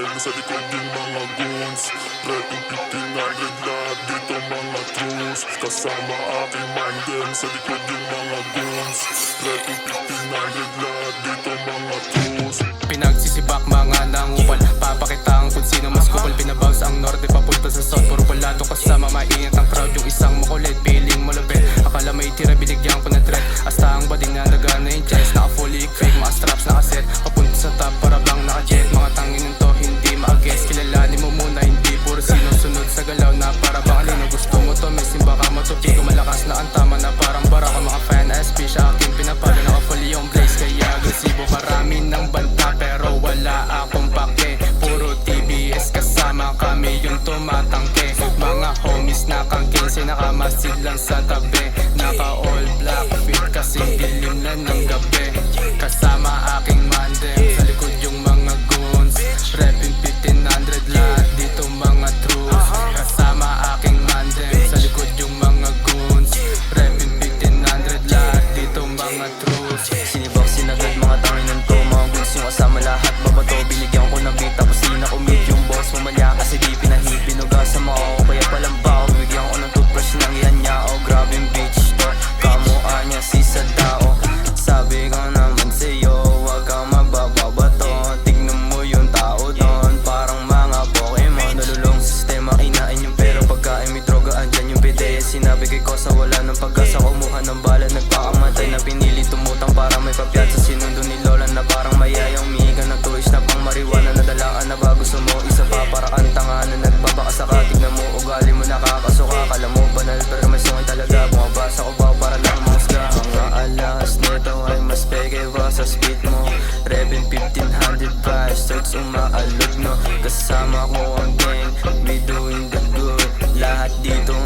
mandem, sa likod yung mga goons. Repping 1500 lahat dito mga trus. Kasama aking mandem, sa likod yung mga goons. Repping 1500 lahat dito mga trus. Pinagsisibak mga nangupal, papakita kung sino mas kupal. Binabounce ang norte papunta sa south, puro balado kasama maingat ang crowd. Yung isang makulit, feeling malupit, akala may tira binigyan ko na threat. Hasta ang bading na nagana yung chest, naka-fully equipped, mga straps nakaset, papunta sa top para bang naka-jet. Mga tangin to hindi ma-guess, kilalanin mo muna hindi puro sinusunod sa galaw na para bang alino. Gusto mo to, may simba ka matupi ko malakas na ang tama na parang bara ka. Mga fan SP sa akin pinapalo, naka-fully yung blaze kaya agresibo. Marami ng banta pero wala akong pake, puro TBS kasama kami yung tumatangke. Mga homies na kang 15 nakamasid lang sa tabi, naka all black fit kasi dilim na ng gabi. Kasama aking mandem, sa likod yung mga goons. Repping 1500 lahat dito mga trus. Kasama aking mandem, sa likod yung mga goons. Repping 1500 lahat dito mga trus. Sinibak sinagad mga tanginan to, mga goods yung kasama lahat babato. Binigyan ko ng beat tapos di na commit yung boss. Pumalya kasi di pinahid, binugasan mo ako kaya palang ba ako. Bigyan ko ng toothbrush ng iyan niya, oh grabe yung bitch to. Kamuha niya si Sadao, sabi ko naman sa'yo huwag kang mabababato. Tignan mo yung tao doon, parang mga Pokemon. Nalulong sa sistema, kinain yung pera pagkain may droga, andyan yung PDS. Sinabi kay Kosa wala ng pag-asa, kumuha ng bala, nagpakamatay na pinili tumutang para may papyatsa. Sinundo ni Lola na parang mayayang mihiga, nagtuwis na pang mariwana. Nadalaan na bago mo isa pa para ang tanga na nagbabakasaka. Tignan mo ugali mo nakakasuka, kala mo banal pero may sungay talaga. Bumabasa ko ba para lang musga. Mga alas nito ay mas peke ba sa speed mo. Repping 1500 bastards umaalog no. Kasama ko ang gang, we doing the good. Lahat ditong